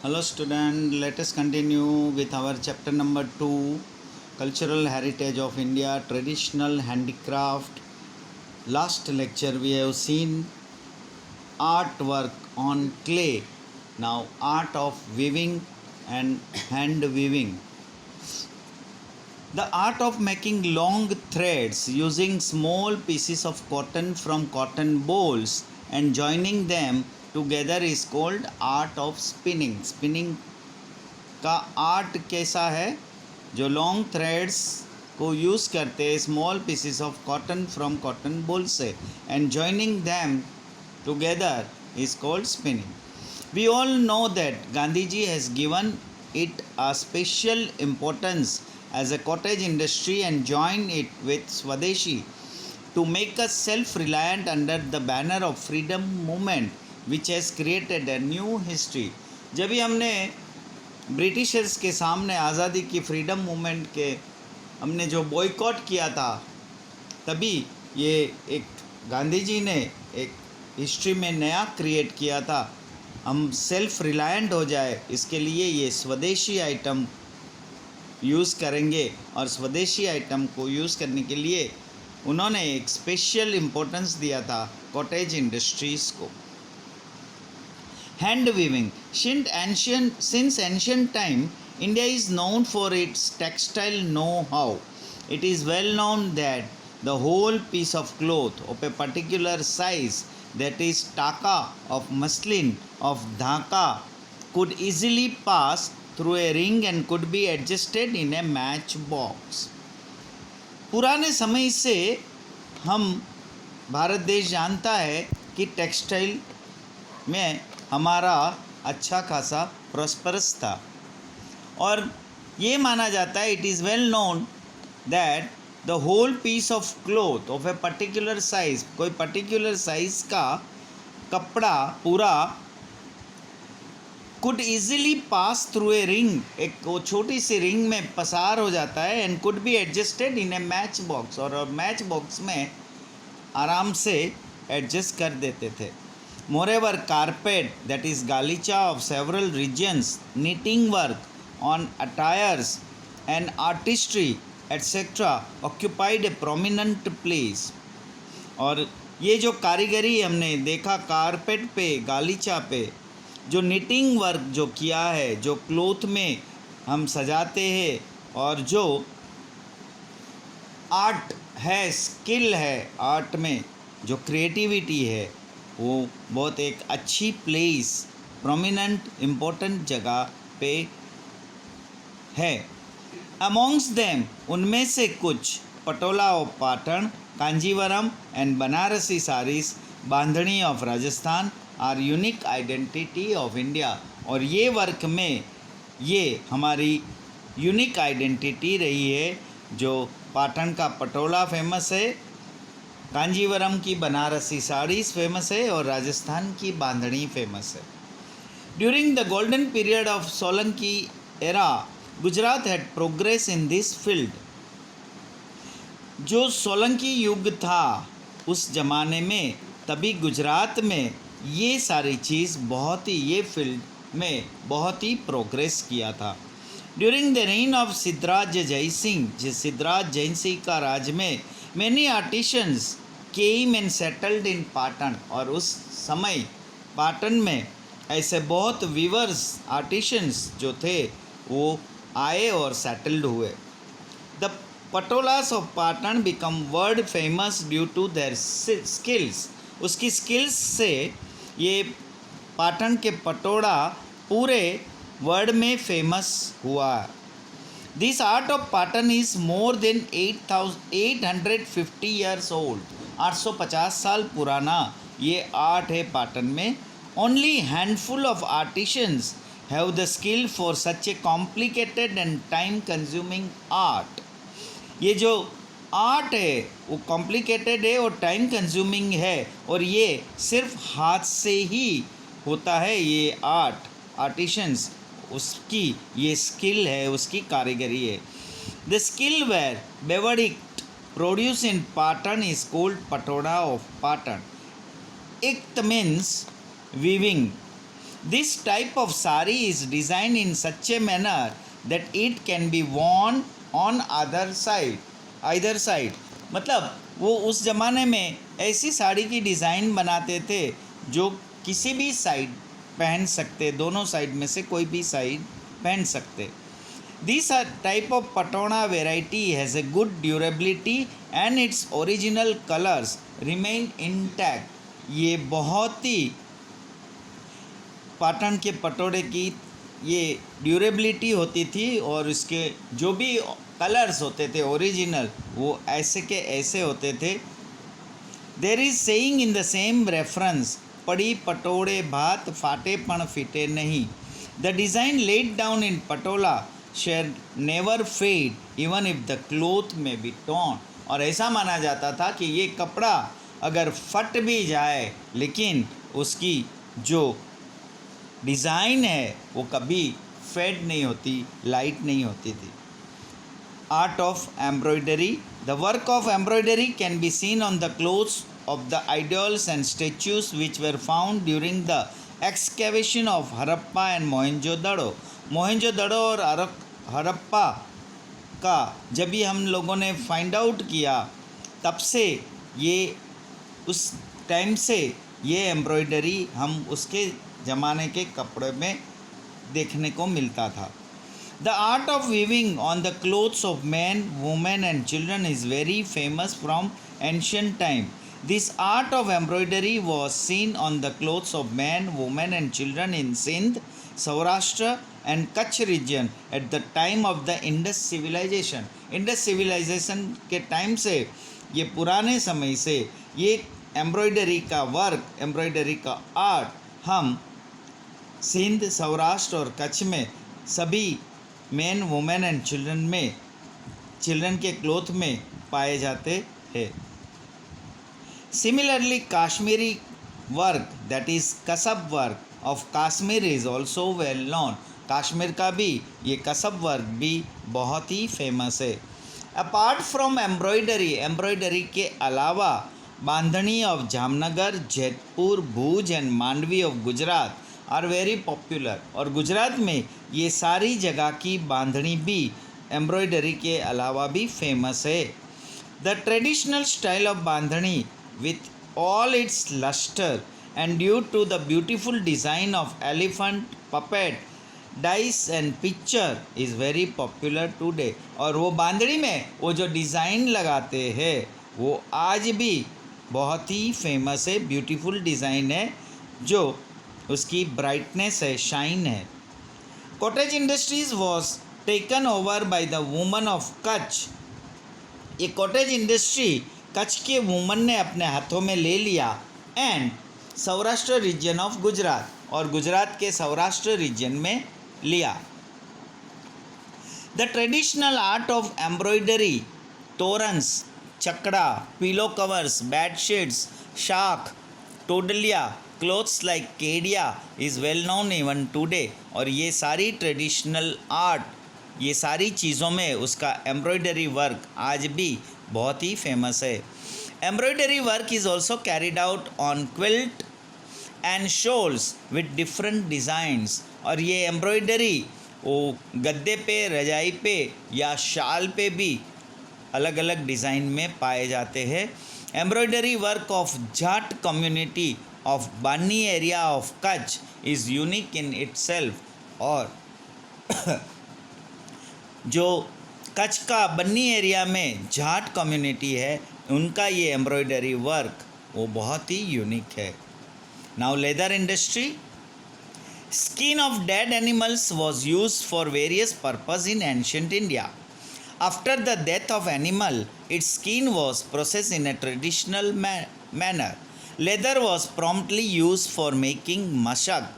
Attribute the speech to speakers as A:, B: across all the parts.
A: Hello student, let us continue with our chapter number 2, Cultural Heritage of India, Traditional Handicraft. Last lecture we have seen artwork on clay. Now art of weaving and hand weaving. The art of making long threads using small pieces of cotton from cotton bolls and joining them together is called art of spinning. Spinning का art कैसा है? जो long threads को use करते हैं small pieces of cotton from cotton boll से and joining them together is called spinning. We all know that Gandhi ji has given it a special importance as a cottage industry and joined it with Swadeshi to make us self-reliant under the banner of freedom movement which has created a new history. जब भी हमने Britishers के सामने आज़ादी की freedom movement के हमने जो बॉयकॉट किया था, तभी ये एक गांधी जी ने एक हिस्ट्री में नया क्रिएट किया था. हम सेल्फ रिलायंट हो जाए, इसके लिए ये स्वदेशी आइटम यूज़ करेंगे और स्वदेशी आइटम को यूज़ करने के लिए उन्होंने एक स्पेशल इम्पोर्टेंस दिया था कॉटेज इंडस्ट्रीज़ को. Hand weaving. Since ancient time, India is known for its textile know-how. It is well known that the whole piece of cloth of a particular size, that is taka of muslin of dhaka, could easily pass through a ring and could be adjusted in a matchbox. पुराने समय से हम भारत देश जानता है कि textile में हमारा अच्छा खासा प्रॉस्परस था और ये माना जाता है, it is well known that the whole piece of cloth of a particular size, कोई पर्टिकुलर साइज़ का कपड़ा पूरा could easily pass through a ring, एक वो छोटी सी रिंग में पसार हो जाता है and could be adjusted in A match box, और मैच बॉक्स में आराम से एडजस्ट कर देते थे. Moreover, carpet, that is galicha of several regions, knitting work on attires and artistry, etc., occupied a prominent place. और ये जो कारीगरी हमने देखा कारपेट पे, गालीचा पे, जो निटिंग वर्क जो किया है, जो क्लोथ में हम सजाते हैं और जो आर्ट है, स्किल है आर्ट में, जो क्रिएटिविटी है, वो बहुत एक अच्छी प्लेस, प्रोमिनेंट इम्पोर्टेंट जगह पे है. अमॉन्ग्स देम, उनमें से कुछ Patola of Patan, Kanjeevaram and Banarasi saris, Bandhani of Rajasthan are unique identity of India. और ये वर्क में ये हमारी यूनिक आइडेंटिटी रही है. जो पाटन का पटोला फेमस है, कांजीवरम की बनारसी साड़ीज़ फेमस है और राजस्थान की बांधनी फेमस है. During the golden period of Solanki era, Gujarat had progress in this field. जो सोलंकी युग था उस ज़माने में, तभी गुजरात में ये सारी चीज़ बहुत ही, ये फील्ड में बहुत ही प्रोग्रेस किया था. During the reign of Siddharaj Jaisinh, Siddharaj Jain Singh का राज में, many artisans came and settled in Patan. और उस समय पाटन में ऐसे बहुत वीवर्स, आर्टिशंस जो थे वो आए और सेटल्ड हुए. The patolas of Patan become world famous due to their skills. उसकी स्किल्स से ये पाटन के पटोला पूरे वर्ल्ड में फेमस हुआ. This art of Patan is more than 850 years old. 850 साल पुराना ये आर्ट है पाटन में. Only handful of artisans have the skill for such A complicated and time consuming art. ये जो आर्ट है वो कॉम्प्लिकेटेड है और टाइम कंज्यूमिंग है, और ये सिर्फ हाथ से ही होता है. ये आर्ट आर्टिशंस, उसकी ये स्किल है, उसकी कारीगरी है. द स्किल वेयर बेवडिक produce in Patan is called Patola of Patan. Ikat means weaving This type of sari is designed in such a manner that it can be worn on either side. मतलब वो उस ज़माने में ऐसी साड़ी की डिज़ाइन बनाते थे जो किसी भी साइड पहन सकते, दोनों साइड में से कोई भी साइड पहन सकते. This type of patona variety has a good durability and its original colors remain intact. ये बहुत ही पाटन के पटोड़े की ये ड्यूरेबिलिटी होती थी और इसके जो भी कलर्स होते थे ओरिजिनल वो ऐसे के ऐसे होते थे. There is saying in the same reference, पड़ी पटोड़े भात फाटे पण फिटे नहीं. The design laid down in patola shall never fade even if the cloth may be torn. और ऐसा माना जाता था कि ये कपड़ा अगर फट भी जाए लेकिन उसकी जो डिज़ाइन है वो कभी फेड नहीं होती, लाइट नहीं होती थी. Art of embroidery. The work of embroidery can be seen on the clothes of the idols and statues which were found during the excavation of Harappa and Mohenjo-daro. Mohenjodaro और हरप्पा का जब भी हम लोगों ने फाइंड आउट किया तब से ये उस टाइम से ये एम्ब्रॉयडरी हम उसके ज़माने के कपड़े में देखने को मिलता था. The art of weaving on the clothes of men, women and children is very famous from ancient time. This art of embroidery was seen on the clothes of men, women and children in Sindh, Saurashtra and Kutch region at the time of the Indus civilization. Indus civilization के time से ये पुराने समय से ये embroidery का work, embroidery का art हम सिंध, सौराष्ट्र और कच्छ में सभी मेन, वुमेन एंड चिल्ड्रन के क्लोथ में पाए जाते हैं. Similarly, Kashmiri work, that is kasab work of Kashmir is also well known. Kashmir का भी ये कसब वर्क भी बहुत ही फेमस है. अपार्ट फ्रॉम एम्ब्रॉयडरी के अलावा bandhani of Jamnagar, Jaitpur, Bhuj and Mandvi of Gujarat are very popular. और गुजरात में ये सारी जगह की बांधनी भी एम्ब्रॉयडरी के अलावा भी फेमस है. The traditional style of bandhani with all its luster and due to the beautiful design of elephant, puppet, dice and picture is very popular today. और वो बांधड़ी में वो जो डिज़ाइन लगाते हैं वो आज भी बहुत ही फेमस है. ब्यूटीफुल डिज़ाइन है जो उसकी ब्राइटनेस है, शाइन है. Cottage industries was taken over by the woman of Kutch. ये कॉटेज इंडस्ट्री कच्छ के वुमन ने अपने हाथों में ले लिया. And Saurashtra region of Gujarat, और गुजरात के सौराष्ट्र रीजन में लिया. The traditional art of embroidery, torans, chakda, pillow covers, bedsheets, shakh, todaliya, clothes like kediya is well known even today. और ये सारी ट्रेडिशनल आर्ट, ये सारी चीज़ों में उसका एम्ब्रॉयडरी वर्क आज भी बहुत ही फेमस है. Embroidery work is also carried out on quilt and shawls with different designs. और ये एम्ब्रॉयडरी वो गद्दे पे, रजाई पे या शाल पे भी अलग अलग डिज़ाइन में पाए जाते हैं. Embroidery work of Jat community of Banni area of Kutch is unique in itself. और जो कच्छ का बन्नी एरिया में जाट कम्युनिटी है उनका ये एम्ब्रॉयडरी वर्क वो बहुत ही यूनिक है. Now leather industry. Skin of dead animals was use for various purpose in ancient India. After the death of animal its skin was process in a traditional manner. Leather was promptly use for making mashak,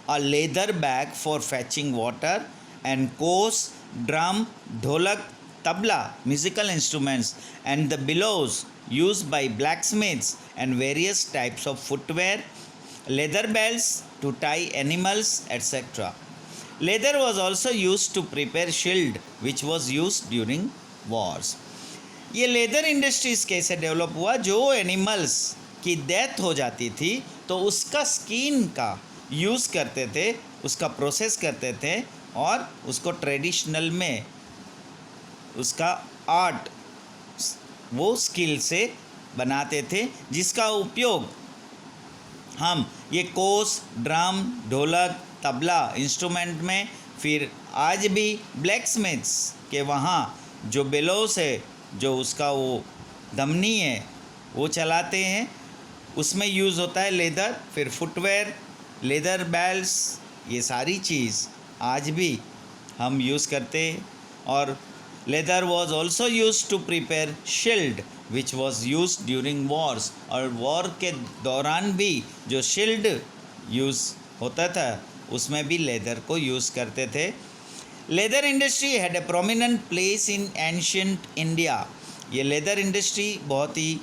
A: a leather bag for fetching water and kos, drum, dholak, tabla, musical instruments, and the bellows used by blacksmiths and various types of footwear, leather belts to tie animals, etc. Leather was also used to prepare shield, which was used during wars. ये leather industries कैसे develop हुआ? जो animals की death हो जाती थी तो उसका स्किन का यूज़ करते थे, उसका प्रोसेस करते थे और उसको ट्रेडिशनल में उसका आर्ट वो स्किल से बनाते थे, जिसका उपयोग हम ये कोस, ड्रम, ढोलक, तबला इंस्ट्रूमेंट में, फिर आज भी ब्लैक स्मिथ्स के वहाँ जो बेलोस है, जो उसका वो धमनी है, वो चलाते हैं, उसमें यूज़ होता है लेदर। फिर फुटवेयर, लेदर बेल्ट्स, ये सारी चीज़ आज भी हम यूज़ करते हैं। और leather was also use to prepare shield which was use during wars, और वॉर के दौरान भी जो शील्ड यूज़ होता था उसमें भी लेदर को यूज़ करते थे। Leather industry had a prominent place in ancient India. ये लेदर इंडस्ट्री बहुत ही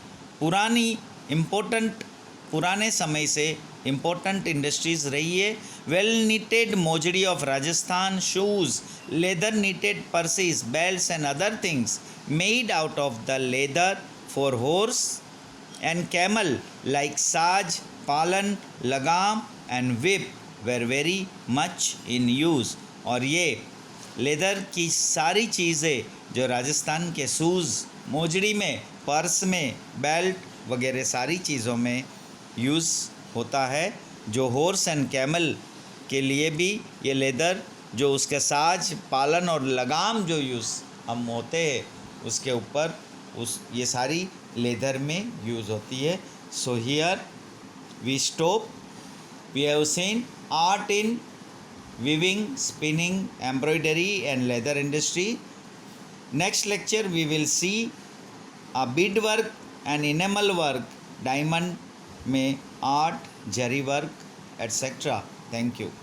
A: पुराने समय से इम्पोर्टेंट इंडस्ट्रीज़ रही है। Well needed mojari of Rajasthan, shoes, leather needed purses, belts and other things made out of the leather for horse and camel like साज, पालन, लगाम and whip were very much in use। और ये leather की सारी चीज़ें जो राजस्थान के शूज़, मोजड़ी में, पर्स में, बेल्ट वगैरह सारी चीज़ों में यूज़ होता है। जो हॉर्स एंड कैमल के लिए भी ये लेदर, जो उसके साज, पालन और लगाम जो यूज़ हम होते हैं उसके ऊपर ये सारी लेदर में यूज़ होती है। So here we stop. We have seen art in weaving, spinning, embroidery and leather industry. Next lecture we will see a bead work and enamel work, diamond में art, zari work etc. Thank you.